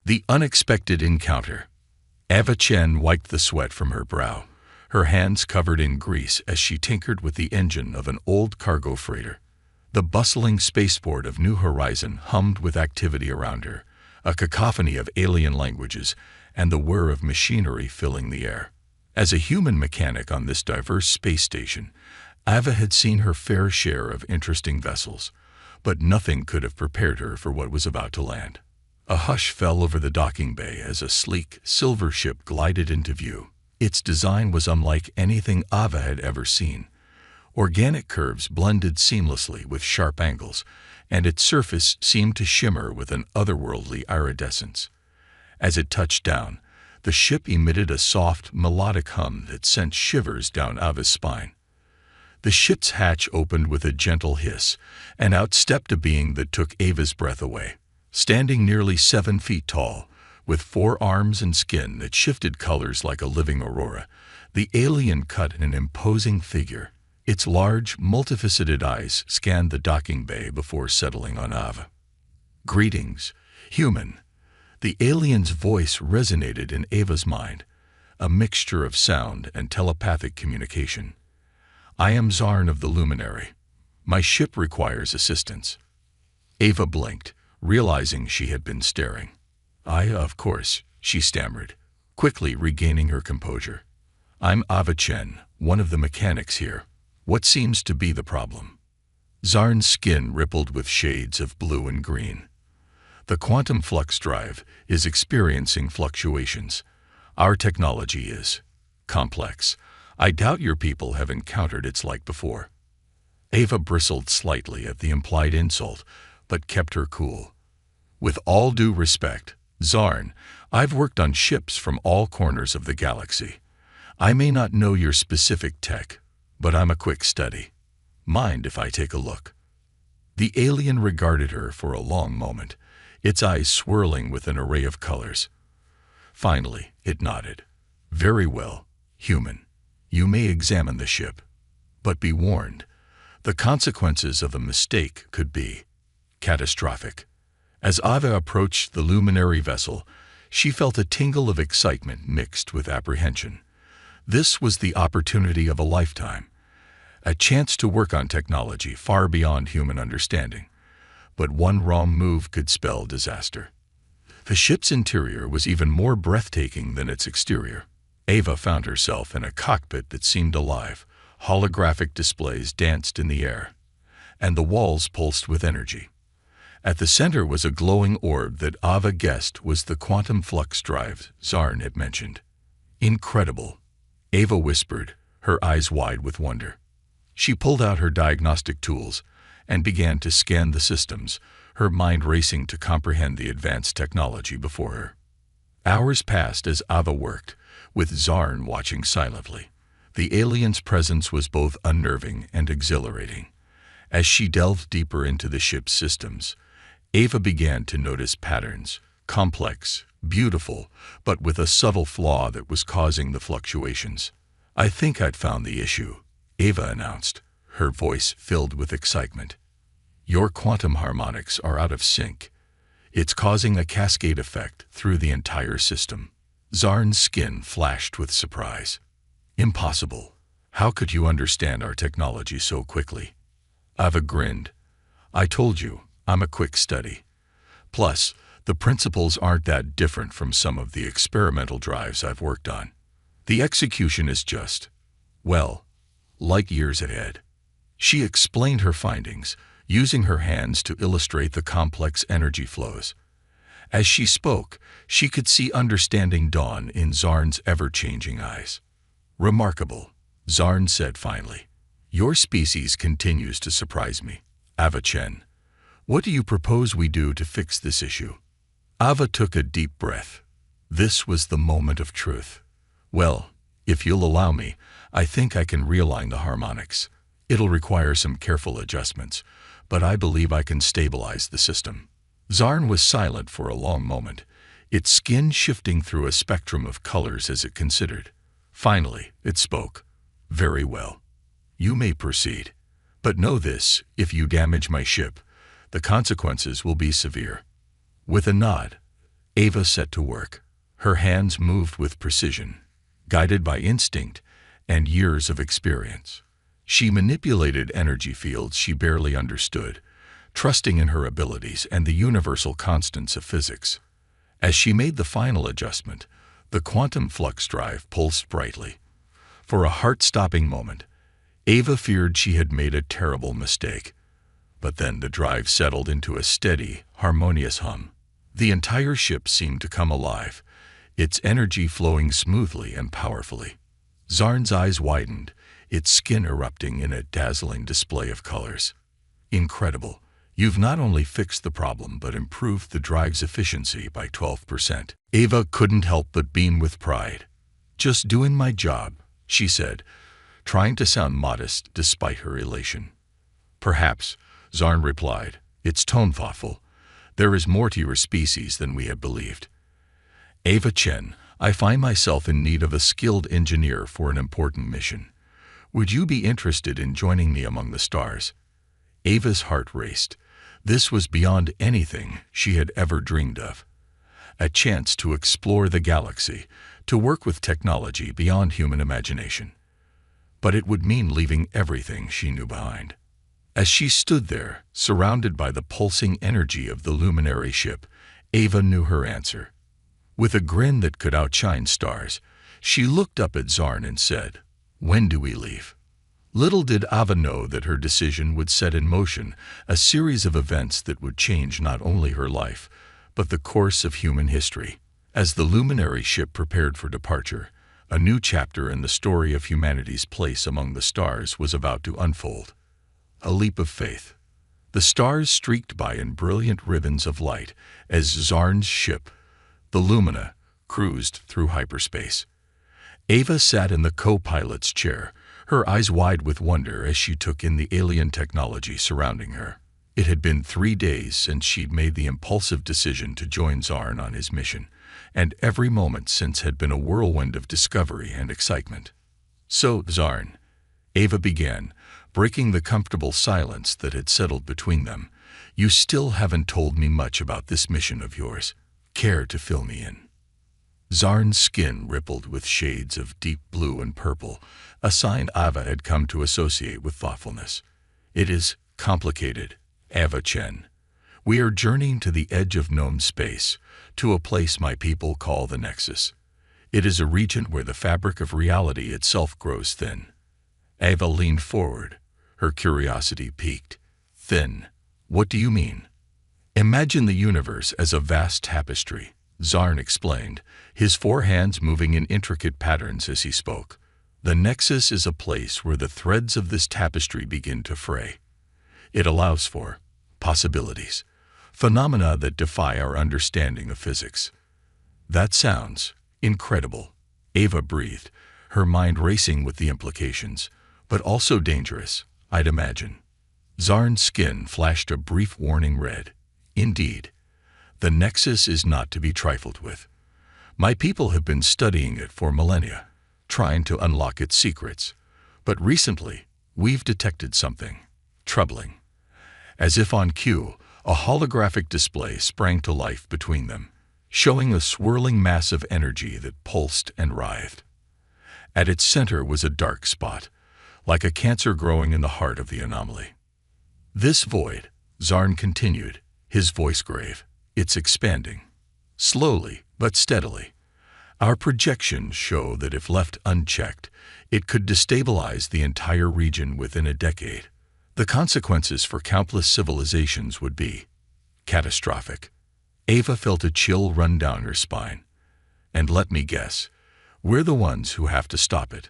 The unexpected encounter. Ava Chen wiped the sweat from her brow, her hands covered in grease as she tinkered with the engine of an old cargo freighter. The bustling spaceport of New Horizon hummed with activity around her, a cacophony of alien languages and the whir of machinery filling the air. As a human mechanic on this diverse space station, Ava had seen her fair share of interesting vessels, but nothing could have prepared her for what was about to land. A hush fell over the docking bay as a sleek, silver ship glided into view. Its design was unlike anything Ava had ever seen. Organic curves blended seamlessly with sharp angles, and its surface seemed to shimmer with an otherworldly iridescence. As it touched down, the ship emitted a soft, melodic hum that sent shivers down Ava's spine. The ship's hatch opened with a gentle hiss, and out stepped a being that took Ava's breath away. Standing nearly 7 feet tall, with 4 arms and skin that shifted colors like a living aurora, the alien cut an imposing figure. Its large, multifaceted eyes scanned the docking bay before settling on Ava. "Greetings, human." The alien's voice resonated in Ava's mind, a mixture of sound and telepathic communication. "I am Zarn of the Luminary. My ship requires assistance." Ava blinked, realizing she had been staring. Of course," she stammered, quickly regaining her composure. "I'm Ava Chen, one of the mechanics here. What seems to be the problem?" Zarn's skin rippled with shades of blue and green. "The quantum flux drive is experiencing fluctuations. Our technology is complex. I doubt your people have encountered its like before." Ava bristled slightly at the implied insult, but kept her cool. "With all due respect, Zarn, I've worked on ships from all corners of the galaxy. I may not know your specific tech, but I'm a quick study. Mind if I take a look?" The alien regarded her for a long moment, its eyes swirling with an array of colors. Finally, it nodded. "Very well, human. You may examine the ship. But be warned, the consequences of a mistake could be catastrophic." As Ava approached the luminary vessel, she felt a tingle of excitement mixed with apprehension. This was the opportunity of a lifetime, a chance to work on technology far beyond human understanding. But one wrong move could spell disaster. The ship's interior was even more breathtaking than its exterior. Ava found herself in a cockpit that seemed alive. Holographic displays danced in the air, and the walls pulsed with energy. At the center was a glowing orb that Ava guessed was the quantum flux drive Zarn had mentioned. "Incredible," Ava whispered, her eyes wide with wonder. She pulled out her diagnostic tools and began to scan the systems, her mind racing to comprehend the advanced technology before her. Hours passed as Ava worked, with Zarn watching silently. The alien's presence was both unnerving and exhilarating. As she delved deeper into the ship's systems, Ava began to notice patterns, complex, beautiful, but with a subtle flaw that was causing the fluctuations. "I think I'd found the issue," Ava announced, her voice filled with excitement. "Your quantum harmonics are out of sync. It's causing a cascade effect through the entire system." Zarn's skin flashed with surprise. "Impossible. How could you understand our technology so quickly?" Ava grinned. "I told you, I'm a quick study. Plus, the principles aren't that different from some of the experimental drives I've worked on. The execution is just, well, light years ahead." She explained her findings, using her hands to illustrate the complex energy flows. As she spoke, she could see understanding dawn in Zarn's ever-changing eyes. "Remarkable," Zarn said finally. "Your species continues to surprise me. Ava Chen, what do you propose we do to fix this issue?" Ava took a deep breath. This was the moment of truth. "Well, if you'll allow me, I think I can realign the harmonics. It'll require some careful adjustments, but I believe I can stabilize the system." Zarn was silent for a long moment, its skin shifting through a spectrum of colors as it considered. Finally, it spoke. "Very well. You may proceed. But know this, if you damage my ship, the consequences will be severe." With a nod, Ava set to work. Her hands moved with precision, guided by instinct and years of experience. She manipulated energy fields she barely understood, trusting in her abilities and the universal constants of physics. As she made the final adjustment, the quantum flux drive pulsed brightly. For a heart-stopping moment, Ava feared she had made a terrible mistake. But then the drive settled into a steady, harmonious hum. The entire ship seemed to come alive, its energy flowing smoothly and powerfully. Zarn's eyes widened, its skin erupting in a dazzling display of colors. Incredible. You've not only fixed the problem but improved the drive's efficiency by 12%. Ava couldn't help but beam with pride. Just doing my job, she said, trying to sound modest despite her elation. Perhaps, Zarn replied, its tone thoughtful. There is more to your species than we had believed. Ava Chen, I find myself in need of a skilled engineer for an important mission. Would you be interested in joining me among the stars? Ava's heart raced. This was beyond anything she had ever dreamed of. A chance to explore the galaxy, to work with technology beyond human imagination. But it would mean leaving everything she knew behind. As she stood there, surrounded by the pulsing energy of the luminary ship, Ava knew her answer. With a grin that could outshine stars, she looked up at Zarn and said, "When do we leave?" Little did Ava know that her decision would set in motion a series of events that would change not only her life, but the course of human history. As the luminary ship prepared for departure, a new chapter in the story of humanity's place among the stars was about to unfold. A leap of faith. The stars streaked by in brilliant ribbons of light as Zarn's ship, the Lumina, cruised through hyperspace. Ava sat in the co-pilot's chair, her eyes wide with wonder as she took in the alien technology surrounding her. It had been 3 days since she'd made the impulsive decision to join Zarn on his mission, and every moment since had been a whirlwind of discovery and excitement. "So, Zarn," Ava began, breaking the comfortable silence that had settled between them, "you still haven't told me much about this mission of yours. Care to fill me in?" Zarn's skin rippled with shades of deep blue and purple, a sign Ava had come to associate with thoughtfulness. "It is complicated, Ava Chen. We are journeying to the edge of known space, to a place my people call the Nexus. It is a region where the fabric of reality itself grows thin." Ava leaned forward, her curiosity piqued. "Thin? What do you mean?" "Imagine the universe as a vast tapestry," Zarn explained, his 4 hands moving in intricate patterns as he spoke. "The Nexus is a place where the threads of this tapestry begin to fray. It allows for possibilities, phenomena that defy our understanding of physics." "That sounds incredible," Ava breathed, her mind racing with the implications, "but also dangerous, I'd imagine." Zarn's skin flashed a brief warning red. "Indeed. The Nexus is not to be trifled with. My people have been studying it for millennia, trying to unlock its secrets. But recently, we've detected something troubling." As if on cue, a holographic display sprang to life between them, showing a swirling mass of energy that pulsed and writhed. At its center was a dark spot, like a cancer growing in the heart of the anomaly. "This void," Zarn continued, his voice grave, "it's expanding. Slowly, but steadily. Our projections show that if left unchecked, it could destabilize the entire region within a decade. The consequences for countless civilizations would be catastrophic." Ava felt a chill run down her spine. "And let me guess, we're the ones who have to stop it."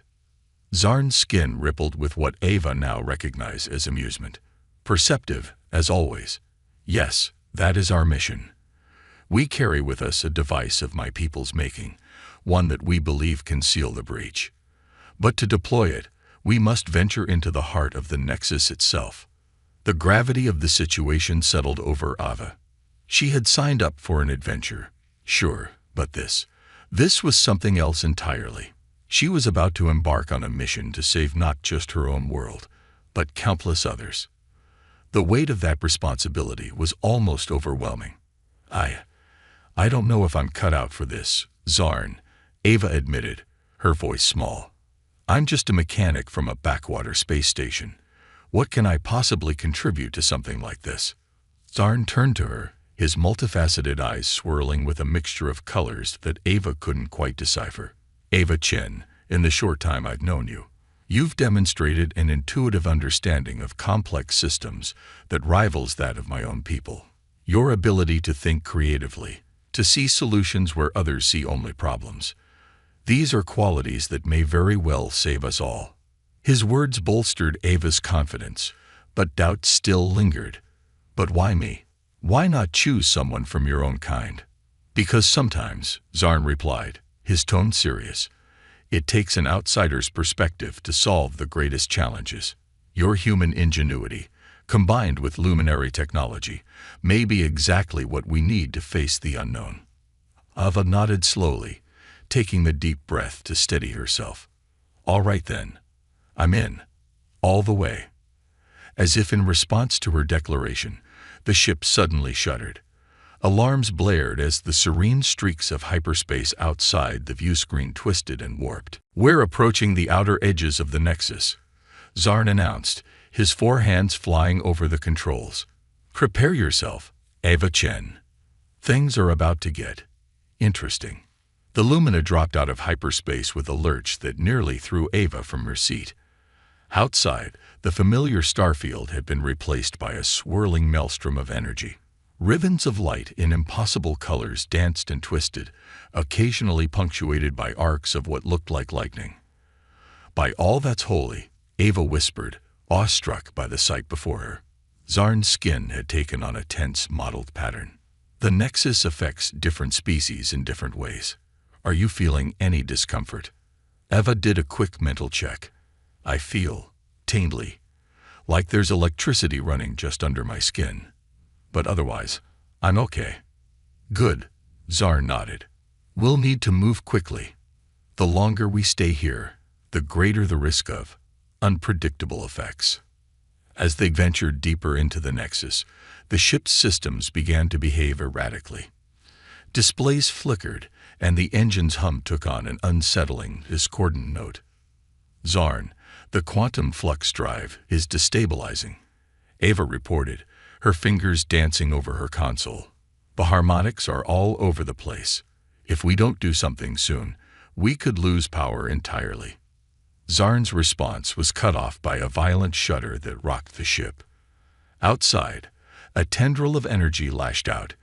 Zarn's skin rippled with what Ava now recognized as amusement. Perceptive, as always. "Yes, that is our mission. We carry with us a device of my people's making, one that we believe can seal the breach. But to deploy it, we must venture into the heart of the Nexus itself." The gravity of the situation settled over Ava. She had signed up for an adventure, sure, but this was something else entirely. She was about to embark on a mission to save not just her own world, but countless others. The weight of that responsibility was almost overwhelming. I don't know if I'm cut out for this, Zarn, Ava admitted, her voice small. I'm just a mechanic from a backwater space station. What can I possibly contribute to something like this? Zarn turned to her, his multifaceted eyes swirling with a mixture of colors that Ava couldn't quite decipher. Ava Chen, in the short time I've known you, you've demonstrated an intuitive understanding of complex systems that rivals that of my own people. Your ability to think creatively, to see solutions where others see only problems. These are qualities that may very well save us all. His words bolstered Ava's confidence, but doubt still lingered. But why me? Why not choose someone from your own kind? Because sometimes, Zarn replied, his tone serious, it takes an outsider's perspective to solve the greatest challenges. Your human ingenuity, combined with luminary technology, may be exactly what we need to face the unknown. Ava nodded slowly, taking a deep breath to steady herself. All right then. I'm in. All the way. As if in response to her declaration, the ship suddenly shuddered. Alarms blared as the serene streaks of hyperspace outside the viewscreen twisted and warped. We're approaching the outer edges of the Nexus, Zarn announced, his four hands flying over the controls. Prepare yourself, Ava Chen. Things are about to get interesting. The Lumina dropped out of hyperspace with a lurch that nearly threw Ava from her seat. Outside, the familiar starfield had been replaced by a swirling maelstrom of energy. Ribbons of light in impossible colors danced and twisted, occasionally punctuated by arcs of what looked like lightning. By all that's holy, Ava whispered, awestruck by the sight before her. Zarn's skin had taken on a tense, mottled pattern. The Nexus affects different species in different ways. Are you feeling any discomfort? Ava did a quick mental check. I feel, tingly, like there's electricity running just under my skin. But otherwise, I'm okay. Good, Zarn nodded. We'll need to move quickly. The longer we stay here, the greater the risk of unpredictable effects. As they ventured deeper into the Nexus, the ship's systems began to behave erratically. Displays flickered, and the engine's hum took on an unsettling, discordant note. Zarn, the quantum flux drive is destabilizing, Ava reported, her fingers dancing over her console. The harmonics are all over the place. If we don't do something soon, we could lose power entirely. Zarn's response was cut off by a violent shudder that rocked the ship. Outside, a tendril of energy lashed out,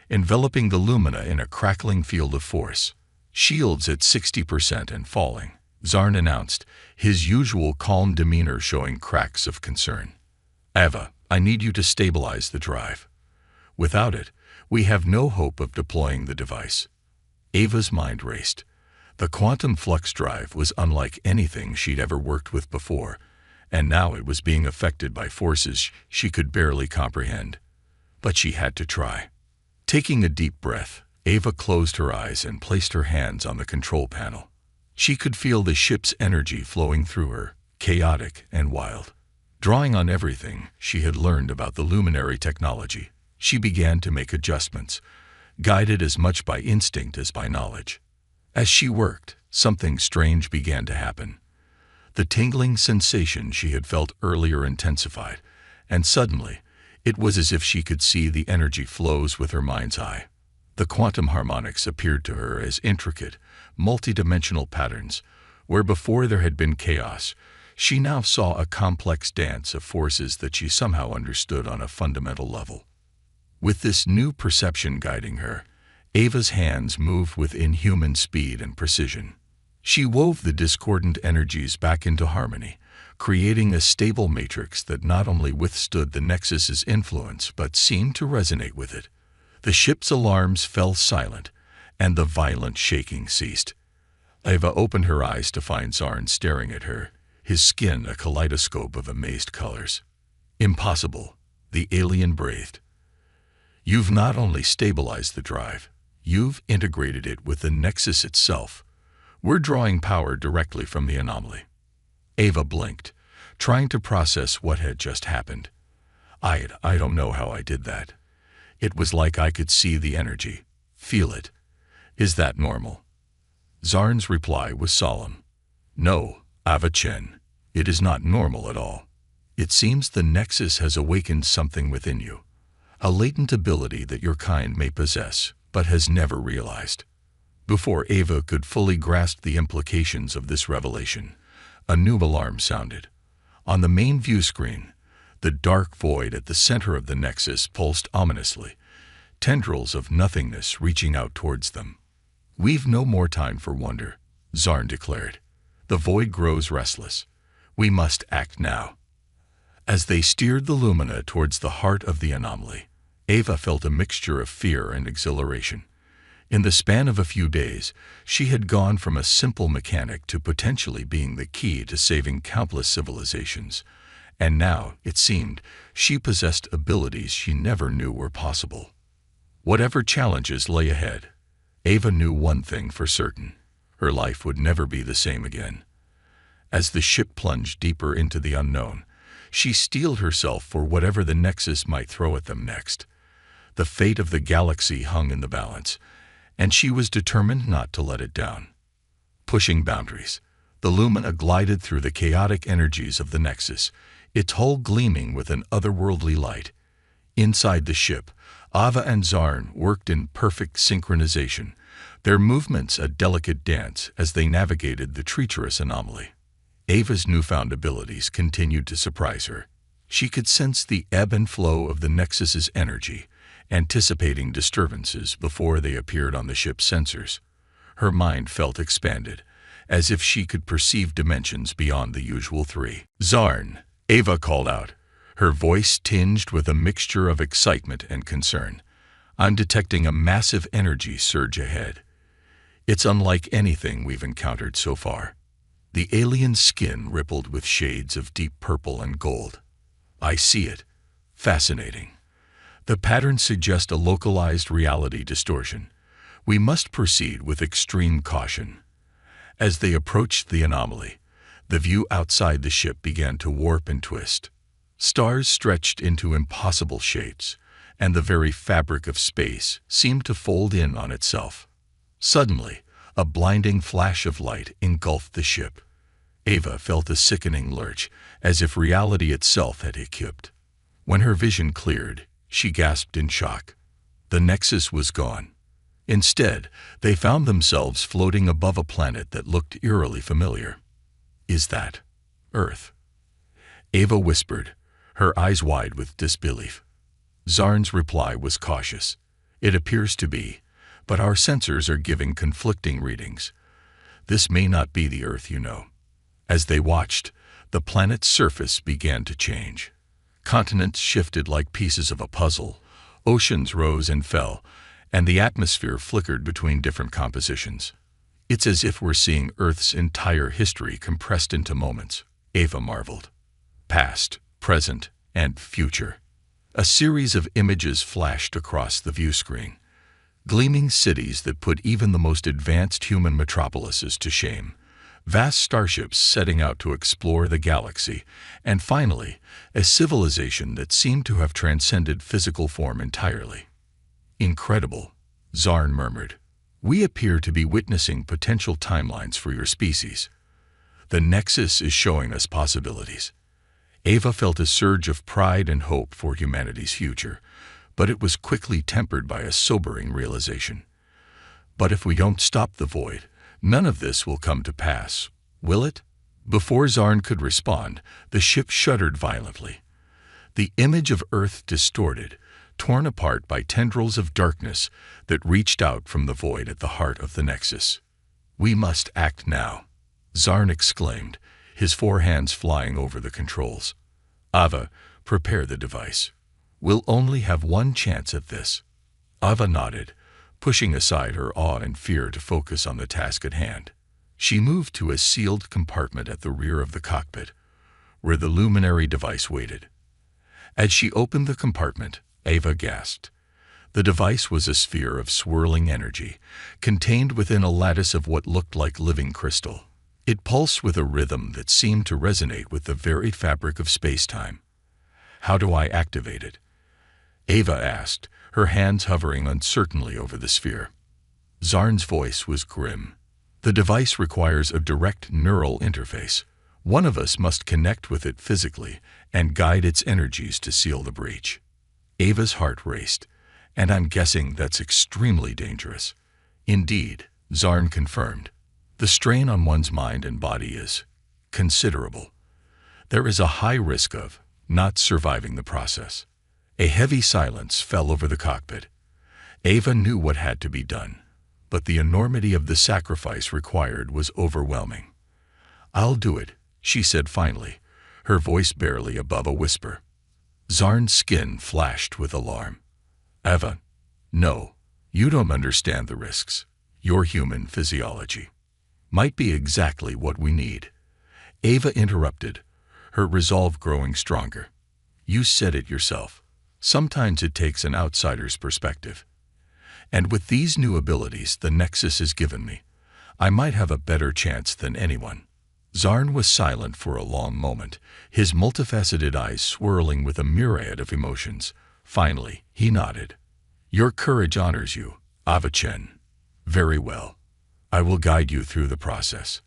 enveloping the Lumina in a crackling field of force. Shields at 60% and falling, Zarn announced, his usual calm demeanor showing cracks of concern. Ava, I need you to stabilize the drive. Without it, we have no hope of deploying the device. Ava's mind raced. The quantum flux drive was unlike anything she'd ever worked with before, and now it was being affected by forces she could barely comprehend. But she had to try. Taking a deep breath, Ava closed her eyes and placed her hands on the control panel. She could feel the ship's energy flowing through her, chaotic and wild. Drawing on everything she had learned about the luminary technology, she began to make adjustments, guided as much by instinct as by knowledge. As she worked, something strange began to happen. The tingling sensation she had felt earlier intensified, and suddenly, it was as if she could see the energy flows with her mind's eye. The quantum harmonics appeared to her as intricate, multidimensional patterns, where before there had been chaos, she now saw a complex dance of forces that she somehow understood on a fundamental level. With this new perception guiding her, Ava's hands moved with inhuman speed and precision. She wove the discordant energies back into harmony, creating a stable matrix that not only withstood the Nexus's influence but seemed to resonate with it. The ship's alarms fell silent, and the violent shaking ceased. Ava opened her eyes to find Zarn staring at her, his skin a kaleidoscope of amazed colors. Impossible, the alien breathed. You've not only stabilized the drive, you've integrated it with the Nexus itself. We're drawing power directly from the anomaly. Ava blinked, trying to process what had just happened. I don't know how I did that. It was like I could see the energy, Feel it. Is that normal? Zarn's reply was solemn. No, Ava Chen. It is not normal at all. It seems the Nexus has awakened something within you. A latent ability that your kind may possess, but has never realized. Before Ava could fully grasp the implications of this revelation, a new alarm sounded. On the main view screen, the dark void at the center of the Nexus pulsed ominously, tendrils of nothingness reaching out towards them. We've no more time for wonder, Zarn declared. The void grows restless. We must act now. As they steered the Lumina towards the heart of the anomaly, Ava felt a mixture of fear and exhilaration. In the span of a few days, she had gone from a simple mechanic to potentially being the key to saving countless civilizations, and now, it seemed, she possessed abilities she never knew were possible. Whatever challenges lay ahead, Ava knew one thing for certain: her life would never be the same again. As the ship plunged deeper into the unknown, she steeled herself for whatever the Nexus might throw at them next. The fate of the galaxy hung in the balance, and she was determined not to let it down. Pushing boundaries, the Lumina glided through the chaotic energies of the Nexus, its hull gleaming with an otherworldly light. Inside the ship, Ava and Zarn worked in perfect synchronization, their movements a delicate dance as they navigated the treacherous anomaly. Ava's newfound abilities continued to surprise her. She could sense the ebb and flow of the Nexus's energy, anticipating disturbances before they appeared on the ship's sensors. Her mind felt expanded, as if she could perceive dimensions beyond the usual three. Zarn, Ava called out, her voice tinged with a mixture of excitement and concern. I'm detecting a massive energy surge ahead. It's unlike anything we've encountered so far. The alien skin rippled with shades of deep purple and gold. I see it. Fascinating. The patterns suggest a localized reality distortion. We must proceed with extreme caution. As they approached the anomaly, the view outside the ship began to warp and twist. Stars stretched into impossible shapes, and the very fabric of space seemed to fold in on itself. Suddenly, a blinding flash of light engulfed the ship. Ava felt a sickening lurch, as if reality itself had equipped. When her vision cleared, she gasped in shock. The Nexus was gone. Instead, they found themselves floating above a planet that looked eerily familiar. Is that Earth? Ava whispered, her eyes wide with disbelief. Zarn's reply was cautious. It appears to be, but our sensors are giving conflicting readings. This may not be the Earth you know. As they watched, the planet's surface began to change. Continents shifted like pieces of a puzzle, oceans rose and fell, and the atmosphere flickered between different compositions. It's as if we're seeing Earth's entire history compressed into moments, Ava marveled. Past, present, and future. A series of images flashed across the view screen. Gleaming cities that put even the most advanced human metropolises to shame. Vast starships setting out to explore the galaxy, and finally, a civilization that seemed to have transcended physical form entirely. Incredible, Zarn murmured. We appear to be witnessing potential timelines for your species. The Nexus is showing us possibilities. Ava felt a surge of pride and hope for humanity's future, but it was quickly tempered by a sobering realization. But if we don't stop the void, none of this will come to pass, will it? Before Zarn could respond, the ship shuddered violently. The image of Earth distorted, torn apart by tendrils of darkness that reached out from the void at the heart of the Nexus. We must act now, Zarn exclaimed, his four hands flying over the controls. Ava, prepare the device. We'll only have one chance at this. Ava nodded, pushing aside her awe and fear to focus on the task at hand. She moved to a sealed compartment at the rear of the cockpit, where the luminary device waited. As she opened the compartment, Ava gasped. The device was a sphere of swirling energy, contained within a lattice of what looked like living crystal. It pulsed with a rhythm that seemed to resonate with the very fabric of space-time. How do I activate it? Ava asked, her hands hovering uncertainly over the sphere. Zarn's voice was grim. The device requires a direct neural interface. One of us must connect with it physically and guide its energies to seal the breach. Ava's heart raced, and I'm guessing that's extremely dangerous. Indeed, Zarn confirmed. The strain on one's mind and body is considerable. There is a high risk of not surviving the process. A heavy silence fell over the cockpit. Ava knew what had to be done, but the enormity of the sacrifice required was overwhelming. "I'll do it," she said finally, her voice barely above a whisper. Zarn's skin flashed with alarm. "Ava, no, you don't understand the risks. Your human physiology might be exactly what we need." Ava interrupted, her resolve growing stronger. "You said it yourself. Sometimes it takes an outsider's perspective. And with these new abilities the Nexus has given me, I might have a better chance than anyone." Zarn was silent for a long moment, his multifaceted eyes swirling with a myriad of emotions. Finally, he nodded. "Your courage honors you, Ava Chen. Very well. I will guide you through the process."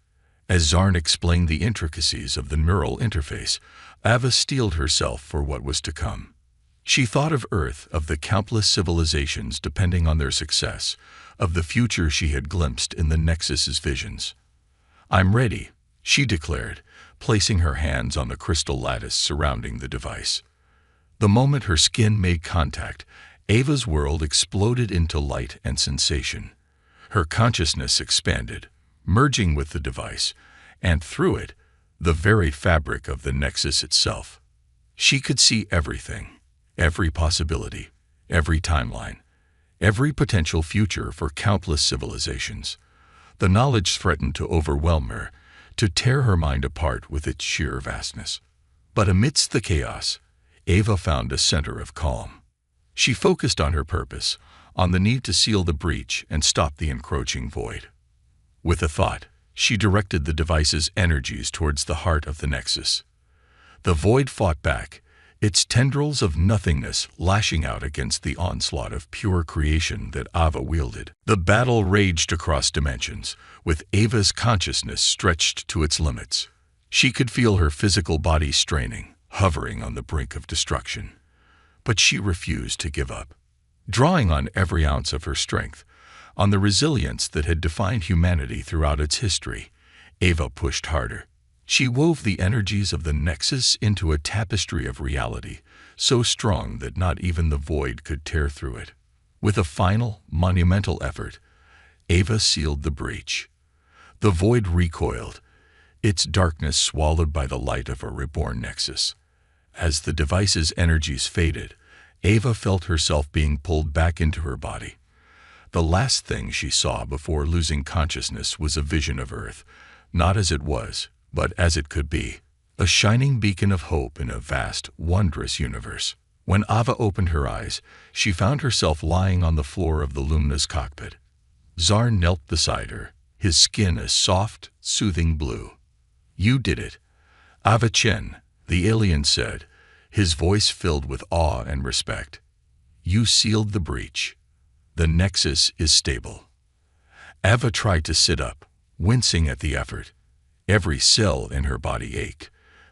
As Zarn explained the intricacies of the neural interface, Ava steeled herself for what was to come. She thought of Earth, of the countless civilizations depending on their success, of the future she had glimpsed in the Nexus's visions. "I'm ready," she declared, placing her hands on the crystal lattice surrounding the device. The moment her skin made contact, Ava's world exploded into light and sensation. Her consciousness expanded, merging with the device, and through it, the very fabric of the Nexus itself. She could see everything, every possibility, every timeline, every potential future for countless civilizations. The knowledge threatened to overwhelm her, to tear her mind apart with its sheer vastness. But amidst the chaos, Ava found a center of calm. She focused on her purpose, on the need to seal the breach and stop the encroaching void. With a thought, she directed the device's energies towards the heart of the Nexus. The void fought back, its tendrils of nothingness lashing out against the onslaught of pure creation that Ava wielded. The battle raged across dimensions, with Ava's consciousness stretched to its limits. She could feel her physical body straining, hovering on the brink of destruction. But she refused to give up. Drawing on every ounce of her strength, on the resilience that had defined humanity throughout its history, Ava pushed harder. She wove the energies of the Nexus into a tapestry of reality, so strong that not even the void could tear through it. With a final, monumental effort, Ava sealed the breach. The void recoiled, its darkness swallowed by the light of a reborn Nexus. As the device's energies faded, Ava felt herself being pulled back into her body. The last thing she saw before losing consciousness was a vision of Earth, not as it was, but as it could be, a shining beacon of hope in a vast, wondrous universe. When Ava opened her eyes, she found herself lying on the floor of the luminous cockpit. Zarn knelt beside her, his skin a soft, soothing blue. "You did it, Ava Chen," the alien said, his voice filled with awe and respect. "You sealed the breach. The Nexus is stable." Ava tried to sit up, wincing at the effort. Every cell in her body ached,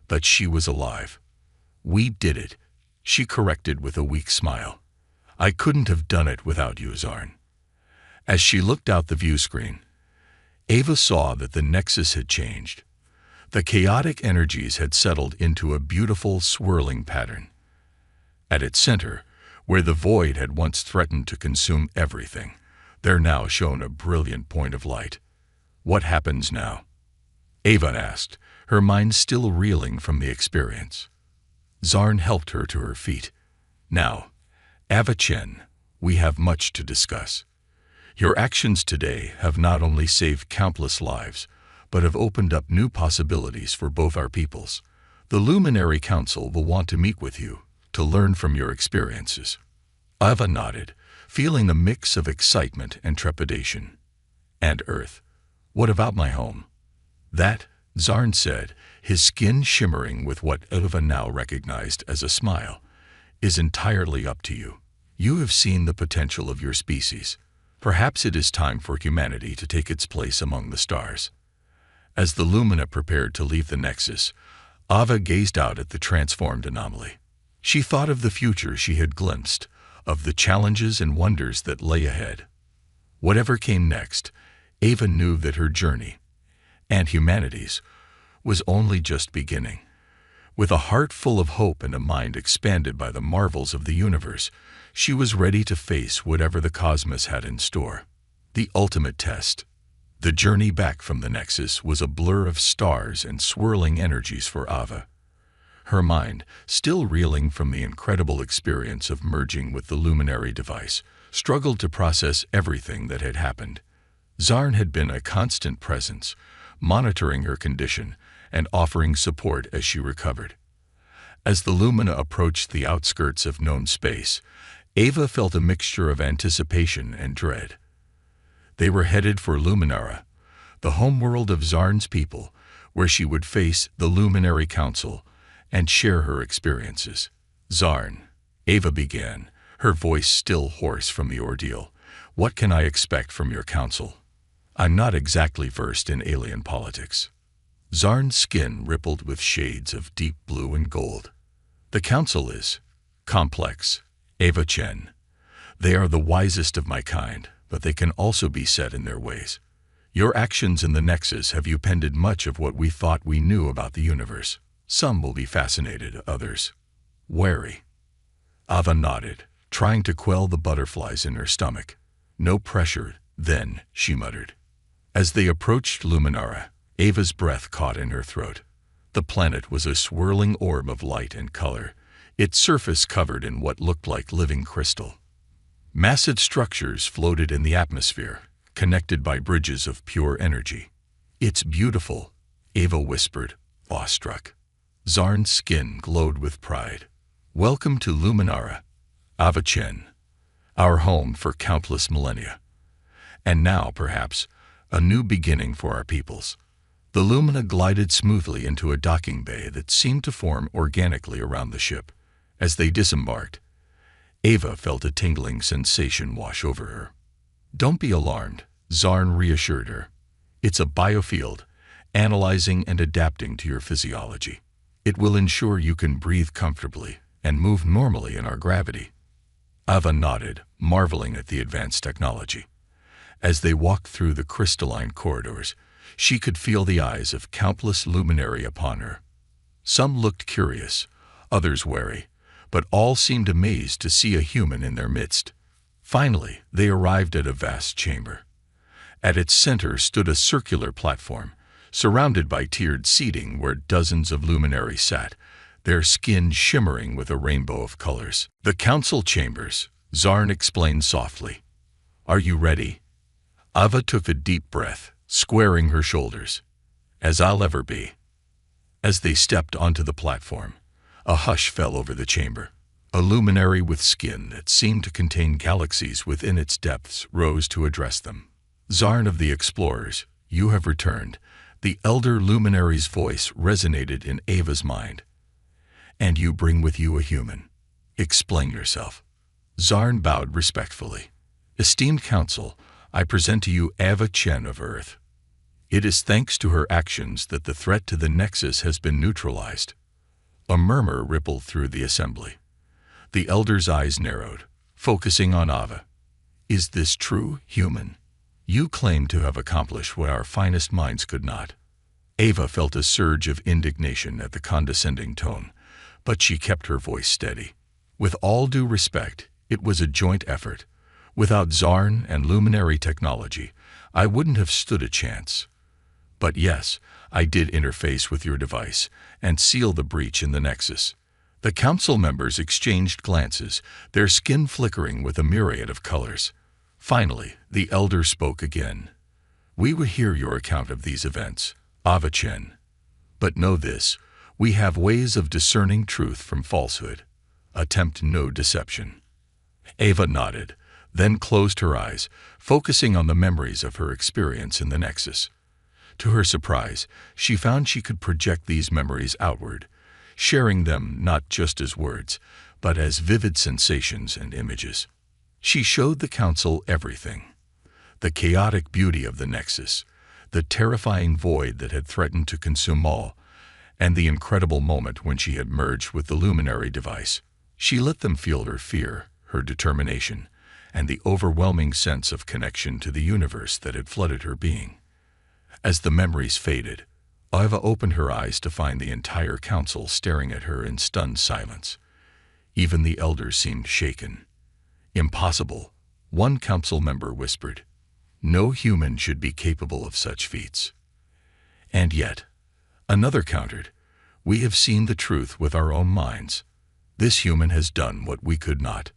but she was alive. "We did it," she corrected with a weak smile. "I couldn't have done it without you, Zarn." As she looked out the view screen, Ava saw that the Nexus had changed. The chaotic energies had settled into a beautiful, swirling pattern. At its center, where the void had once threatened to consume everything, there now shone a brilliant point of light. "What happens now?" Ava asked, her mind still reeling from the experience. Zarn helped her to her feet. "Now, Ava Chen, we have much to discuss. Your actions today have not only saved countless lives, but have opened up new possibilities for both our peoples. The Luminary Council will want to meet with you, to learn from your experiences." Ava nodded, feeling a mix of excitement and trepidation. "And Earth, what about my home?" "That," Zarn said, his skin shimmering with what Ava now recognized as a smile, "is entirely up to you. You have seen the potential of your species. Perhaps it is time for humanity to take its place among the stars. As the Lumina prepared to leave the Nexus, Ava gazed out at the transformed anomaly. She thought of the future she had glimpsed, of the challenges and wonders that lay ahead. Whatever came next, Ava knew that her journey, and humanity's, was only just beginning. With a heart full of hope and a mind expanded by the marvels of the universe, she was ready to face whatever the cosmos had in store. The ultimate test. The journey back from the Nexus was a blur of stars and swirling energies for Ava. Her mind, still reeling from the incredible experience of merging with the luminary device, struggled to process everything that had happened. Zarn had been a constant presence, monitoring her condition and offering support as she recovered. As the Lumina approached the outskirts of known space, Ava felt a mixture of anticipation and dread. They were headed for Luminara, the homeworld of Zarn's people, where she would face the Luminary Council and share her experiences. Zarn, Ava began, her voice still hoarse from the ordeal. What can I expect from your council? I'm not exactly versed in alien politics. Zarn's skin rippled with shades of deep blue and gold. The council is complex, Ava Chen. They are the wisest of my kind, but they can also be set in their ways. Your actions in the Nexus have upended much of what we thought we knew about the universe. Some will be fascinated, others wary. Ava nodded, trying to quell the butterflies in her stomach. No pressure, then, she muttered. As they approached Luminara, Ava's breath caught in her throat. The planet was a swirling orb of light and color, its surface covered in what looked like living crystal. Massive structures floated in the atmosphere, connected by bridges of pure energy. It's beautiful, Ava whispered, awestruck. Zarn's skin glowed with pride. Welcome to Luminara, Ava Chen, our home for countless millennia. And now, perhaps, a new beginning for our peoples. The Lumina glided smoothly into a docking bay that seemed to form organically around the ship. As they disembarked, Ava felt a tingling sensation wash over her. Don't be alarmed, Zarn reassured her. It's a biofield, analyzing and adapting to your physiology. It will ensure you can breathe comfortably and move normally in our gravity. Ava nodded, marveling at the advanced technology. As they walked through the crystalline corridors, she could feel the eyes of countless luminary upon her. Some looked curious, others wary, but all seemed amazed to see a human in their midst. Finally, they arrived at a vast chamber. At its center stood a circular platform, surrounded by tiered seating where dozens of luminaries sat, their skin shimmering with a rainbow of colors. The council chambers, Zarn explained softly. Are you ready? Ava took a deep breath, squaring her shoulders. As I'll ever be. As they stepped onto the platform, a hush fell over the chamber. A luminary with skin that seemed to contain galaxies within its depths rose to address them. Zarn of the Explorers, you have returned. The elder luminary's voice resonated in Ava's mind. And you bring with you a human. Explain yourself. Zarn bowed respectfully. Esteemed Council, I present to you Ava Chen of Earth. It is thanks to her actions that the threat to the Nexus has been neutralized. A murmur rippled through the assembly. The elder's eyes narrowed, focusing on Ava. Is this true, human? You claim to have accomplished what our finest minds could not. Ava felt a surge of indignation at the condescending tone, but she kept her voice steady. With all due respect, it was a joint effort. Without Zarn and luminary technology, I wouldn't have stood a chance. But yes, I did interface with your device and seal the breach in the Nexus. The council members exchanged glances, their skin flickering with a myriad of colors. Finally, the elder spoke again. We will hear your account of these events, Ava Chen. But know this, we have ways of discerning truth from falsehood. Attempt no deception. Ava nodded, then closed her eyes, focusing on the memories of her experience in the Nexus. To her surprise, she found she could project these memories outward, sharing them not just as words, but as vivid sensations and images. She showed the council everything. The chaotic beauty of the Nexus, the terrifying void that had threatened to consume all, and the incredible moment when she had merged with the luminary device. She let them feel her fear, her determination, and the overwhelming sense of connection to the universe that had flooded her being. As the memories faded, Ava opened her eyes to find the entire council staring at her in stunned silence. Even the elders seemed shaken. "Impossible," one council member whispered. "No human should be capable of such feats." And yet, another countered, "We have seen the truth with our own minds. This human has done what we could not."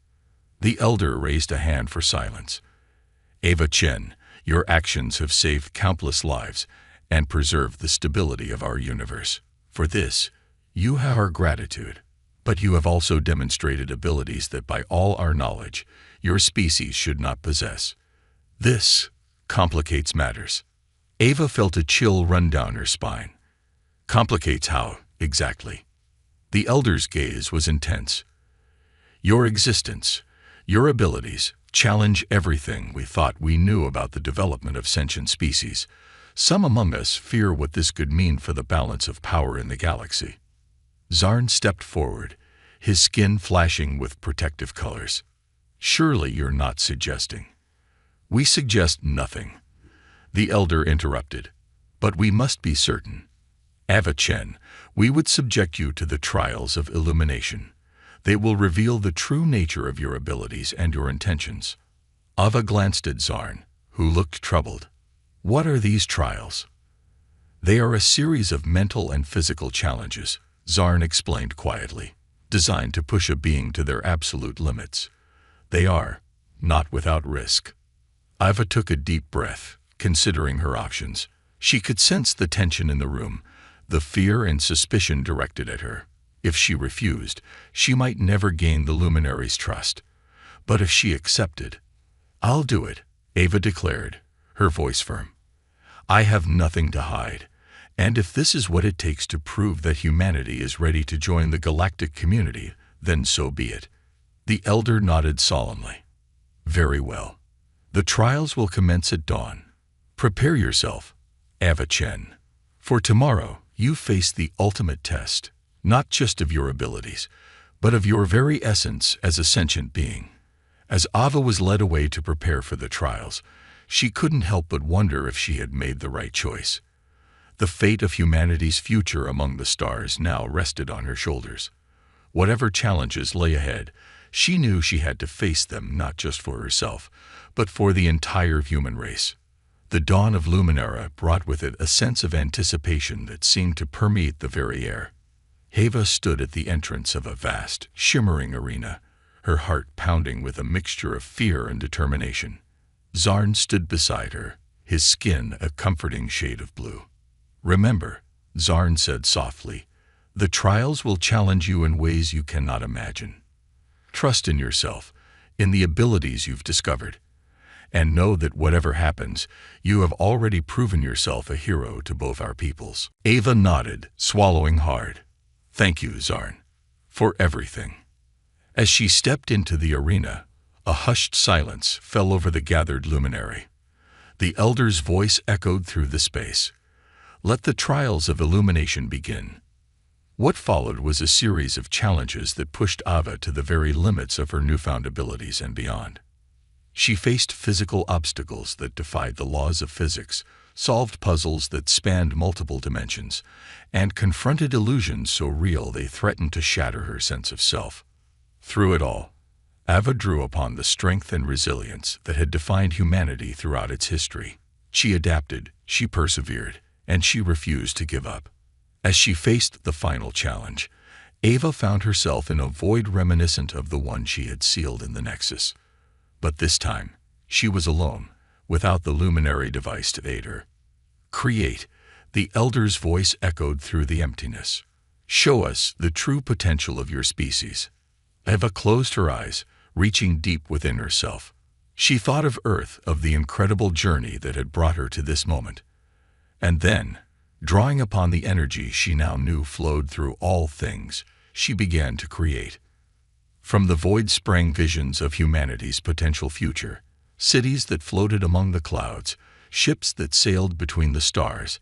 The elder raised a hand for silence. "Ava Chen, your actions have saved countless lives and preserved the stability of our universe. For this, you have our gratitude. But you have also demonstrated abilities that by all our knowledge, your species should not possess. This complicates matters." Ava felt a chill run down her spine. "Complicates how, exactly?" The elder's gaze was intense. "Your existence, your abilities, challenge everything we thought we knew about the development of sentient species. Some among us fear what this could mean for the balance of power in the galaxy." Zarn stepped forward, his skin flashing with protective colors. "Surely you're not suggesting—" "We suggest nothing," the elder interrupted. "But we must be certain. Ava Chen, we would subject you to the trials of illumination. They will reveal the true nature of your abilities and your intentions." Ava glanced at Zarn, who looked troubled. "What are these trials?" "They are a series of mental and physical challenges," Zarn explained quietly, "designed to push a being to their absolute limits. They are not without risk." Ava took a deep breath, considering her options. She could sense the tension in the room, the fear and suspicion directed at her. If she refused, she might never gain the luminary's trust. But if she accepted— "I'll do it," Ava declared, her voice firm. "I have nothing to hide, and if this is what it takes to prove that humanity is ready to join the galactic community, then so be it." The elder nodded solemnly. "Very well. The trials will commence at dawn. Prepare yourself, Ava Chen. For tomorrow, you face the ultimate test, not just of your abilities, but of your very essence as a sentient being." As Ava was led away to prepare for the trials, she couldn't help but wonder if she had made the right choice. The fate of humanity's future among the stars now rested on her shoulders. Whatever challenges lay ahead, she knew she had to face them not just for herself, but for the entire human race. The dawn of Luminara brought with it a sense of anticipation that seemed to permeate the very air. Ava stood at the entrance of a vast, shimmering arena, her heart pounding with a mixture of fear and determination. Zarn stood beside her, his skin a comforting shade of blue. "Remember," Zarn said softly, "the trials will challenge you in ways you cannot imagine. Trust in yourself, in the abilities you've discovered, and know that whatever happens, you have already proven yourself a hero to both our peoples." Ava nodded, swallowing hard. "Thank you, Zarn, for everything." As she stepped into the arena, a hushed silence fell over the gathered luminary. The elder's voice echoed through the space. "Let the trials of illumination begin." What followed was a series of challenges that pushed Ava to the very limits of her newfound abilities and beyond. She faced physical obstacles that defied the laws of physics, solved puzzles that spanned multiple dimensions, and confronted illusions so real they threatened to shatter her sense of self. Through it all, Ava drew upon the strength and resilience that had defined humanity throughout its history. She adapted, she persevered, and she refused to give up. As she faced the final challenge, Ava found herself in a void reminiscent of the one she had sealed in the Nexus. But this time, she was alone, without the luminary device to aid her. "Create," the elder's voice echoed through the emptiness. "Show us the true potential of your species." Ava closed her eyes, reaching deep within herself. She thought of Earth, of the incredible journey that had brought her to this moment. And then, drawing upon the energy she now knew flowed through all things, she began to create. From the void sprang visions of humanity's potential future, cities that floated among the clouds, ships that sailed between the stars,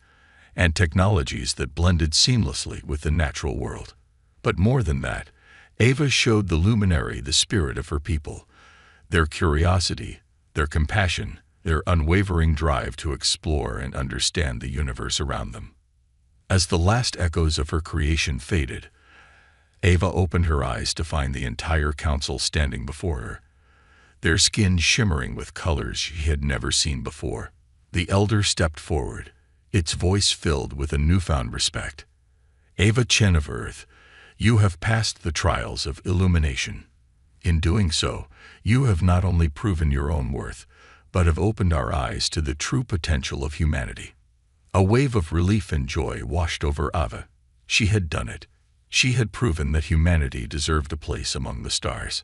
and technologies that blended seamlessly with the natural world. But more than that, Ava showed the luminary the spirit of her people, their curiosity, their compassion, their unwavering drive to explore and understand the universe around them. As the last echoes of her creation faded, Ava opened her eyes to find the entire council standing before her, their skin shimmering with colors she had never seen before. The elder stepped forward, its voice filled with a newfound respect. Ava Chen of Earth, you have passed the trials of illumination. In doing so, you have not only proven your own worth, but have opened our eyes to the true potential of humanity. A wave of relief and joy washed over Ava. She had done it. She had proven that humanity deserved a place among the stars.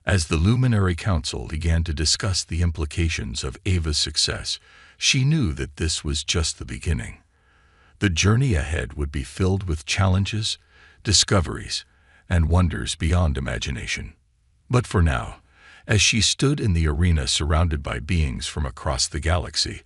As the Luminary Council began to discuss the implications of Ava's success, she knew that this was just the beginning. The journey ahead would be filled with challenges, discoveries, and wonders beyond imagination. But for now, as she stood in the arena surrounded by beings from across the galaxy,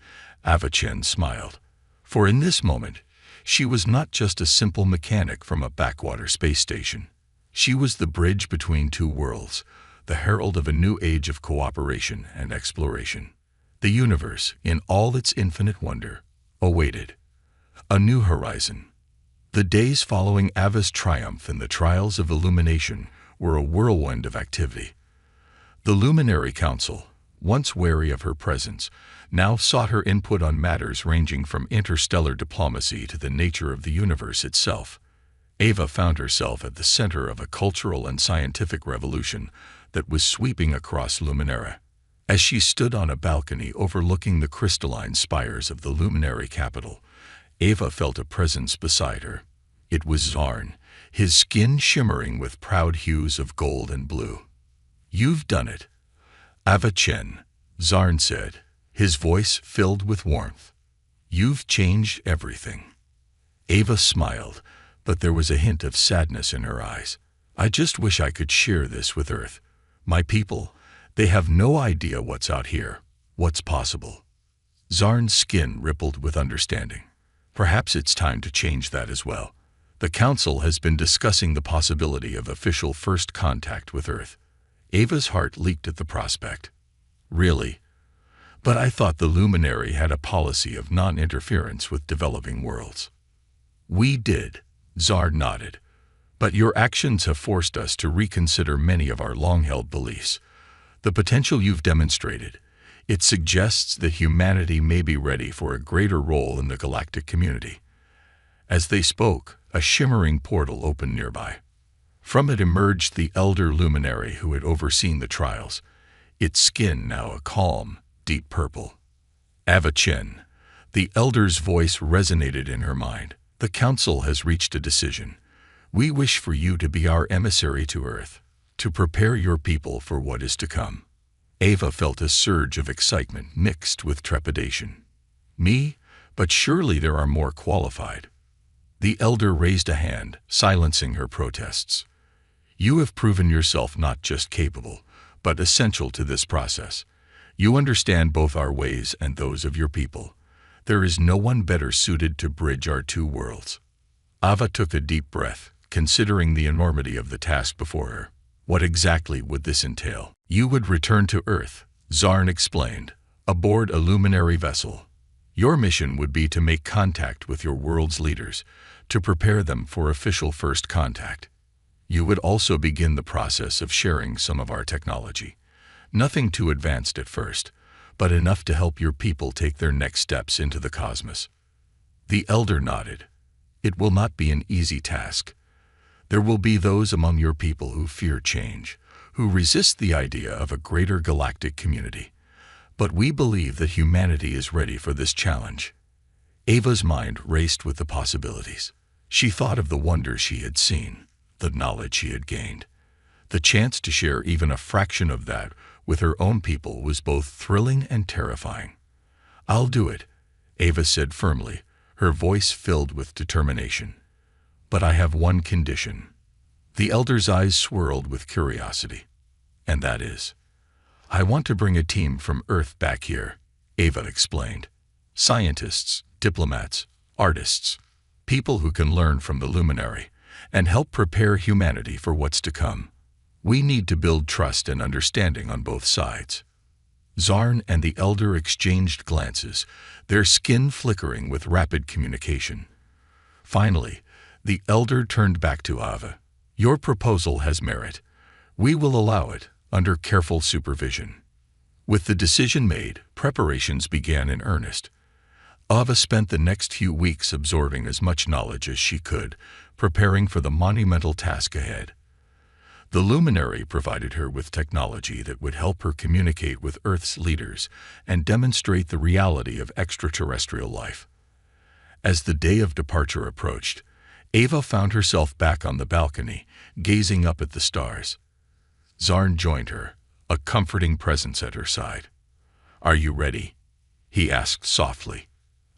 Ava Chen smiled. For in this moment, she was not just a simple mechanic from a backwater space station. She was the bridge between two worlds, the herald of a new age of cooperation and exploration. The universe, in all its infinite wonder, awaited a new horizon. The days following Ava's triumph in the trials of illumination were a whirlwind of activity. The Luminary Council, once wary of her presence, now sought her input on matters ranging from interstellar diplomacy to the nature of the universe itself. Ava found herself at the center of a cultural and scientific revolution that was sweeping across Luminera. As she stood on a balcony overlooking the crystalline spires of the luminary capital, Ava felt a presence beside her. It was Zarn, his skin shimmering with proud hues of gold and blue. "You've done it, Ava Chen," Zarn said, his voice filled with warmth. "You've changed everything." Ava smiled, but there was a hint of sadness in her eyes. "I just wish I could share this with Earth. My people, they have no idea what's out here, what's possible." Zarn's skin rippled with understanding. Perhaps it's time to change that as well. The Council has been discussing the possibility of official first contact with Earth. Ava's heart leaped at the prospect. Really? But I thought the Luminary had a policy of non-interference with developing worlds. We did, Zarn nodded. But your actions have forced us to reconsider many of our long-held beliefs. The potential you've demonstrated, it suggests that humanity may be ready for a greater role in the galactic community. As they spoke, a shimmering portal opened nearby. From it emerged the elder luminary who had overseen the trials, its skin now a calm, deep purple. Ava Chen. The elder's voice resonated in her mind. The Council has reached a decision. We wish for you to be our emissary to Earth, to prepare your people for what is to come. Ava felt a surge of excitement mixed with trepidation. Me? But surely there are more qualified. The elder raised a hand, silencing her protests. You have proven yourself not just capable, but essential to this process. You understand both our ways and those of your people. There is no one better suited to bridge our two worlds. Ava took a deep breath, considering the enormity of the task before her. What exactly would this entail? You would return to Earth, Zarn explained, aboard a luminary vessel. Your mission would be to make contact with your world's leaders, to prepare them for official first contact. You would also begin the process of sharing some of our technology. Nothing too advanced at first, but enough to help your people take their next steps into the cosmos. The elder nodded. It will not be an easy task. There will be those among your people who fear change, who resist the idea of a greater galactic community. But we believe that humanity is ready for this challenge. Ava's mind raced with the possibilities. She thought of the wonders she had seen, the knowledge she had gained. The chance to share even a fraction of that with her own people was both thrilling and terrifying. I'll do it, Ava said firmly, her voice filled with determination. But I have one condition. The elder's eyes swirled with curiosity. And that is, I want to bring a team from Earth back here, Ava explained. Scientists, diplomats, artists, people who can learn from the luminary and help prepare humanity for what's to come. We need to build trust and understanding on both sides. Zarn and the elder exchanged glances, their skin flickering with rapid communication. Finally, the elder turned back to Ava. Your proposal has merit. We will allow it, under careful supervision. With the decision made, preparations began in earnest. Ava spent the next few weeks absorbing as much knowledge as she could, preparing for the monumental task ahead. The luminary provided her with technology that would help her communicate with Earth's leaders and demonstrate the reality of extraterrestrial life. As the day of departure approached, Ava found herself back on the balcony, gazing up at the stars. Zarn joined her, a comforting presence at her side. "Are you ready?" he asked softly.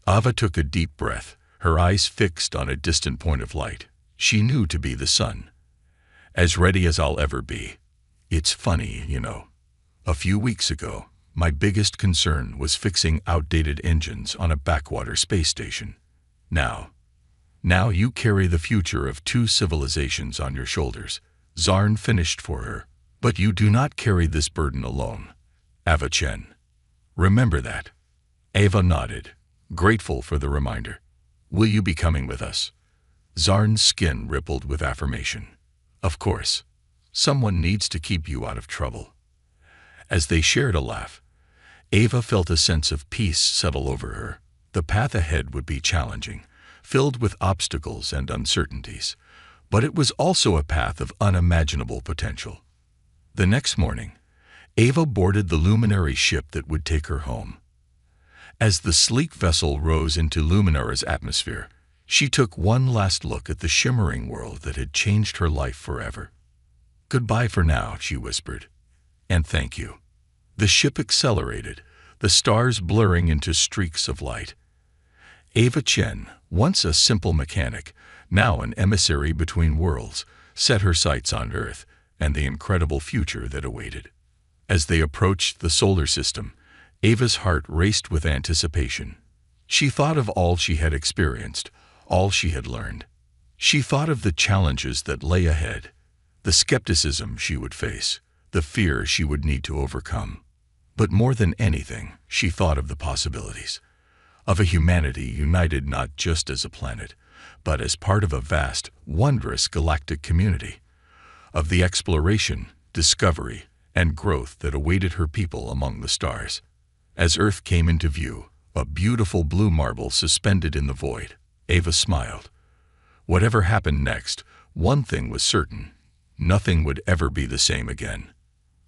Ava took a deep breath, her eyes fixed on a distant point of light. She knew to be the sun. "As ready as I'll ever be. It's funny, you know. A few weeks ago, my biggest concern was fixing outdated engines on a backwater space station. Now you carry the future of two civilizations on your shoulders," Zarn finished for her. "But you do not carry this burden alone, Ava Chen. Remember that." Ava nodded, grateful for the reminder. "Will you be coming with us?" Zarn's skin rippled with affirmation. "Of course. Someone needs to keep you out of trouble." As they shared a laugh, Ava felt a sense of peace settle over her. The path ahead would be challenging, filled with obstacles and uncertainties, but it was also a path of unimaginable potential. The next morning, Ava boarded the luminary ship that would take her home. As the sleek vessel rose into Luminara's atmosphere, she took one last look at the shimmering world that had changed her life forever. "Goodbye for now," she whispered. "And thank you." The ship accelerated, the stars blurring into streaks of light. Ava Chen, once a simple mechanic, now an emissary between worlds, set her sights on Earth and the incredible future that awaited. As they approached the solar system, Ava's heart raced with anticipation. She thought of all she had experienced, all she had learned. She thought of the challenges that lay ahead, the skepticism she would face, the fear she would need to overcome. But more than anything, she thought of the possibilities, of a humanity united not just as a planet, but as part of a vast, wondrous galactic community, of the exploration, discovery, and growth that awaited her people among the stars. As Earth came into view, a beautiful blue marble suspended in the void, Ava smiled. Whatever happened next, one thing was certain: nothing would ever be the same again.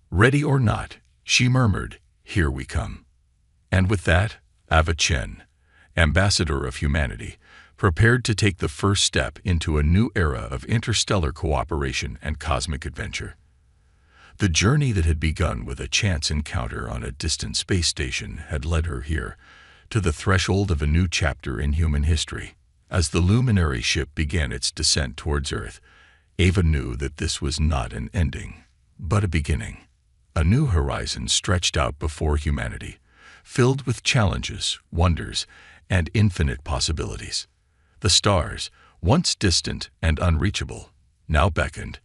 "Ready or not," she murmured, "here we come." And with that, Ava Chen, ambassador of humanity, prepared to take the first step into a new era of interstellar cooperation and cosmic adventure. The journey that had begun with a chance encounter on a distant space station had led her here, to the threshold of a new chapter in human history. As the luminary ship began its descent towards Earth, Ava knew that this was not an ending, but a beginning. A new horizon stretched out before humanity, filled with challenges, wonders, and infinite possibilities. The stars, once distant and unreachable, now beckoned,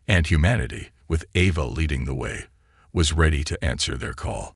and humanity, with Ava leading the way, was ready to answer their call.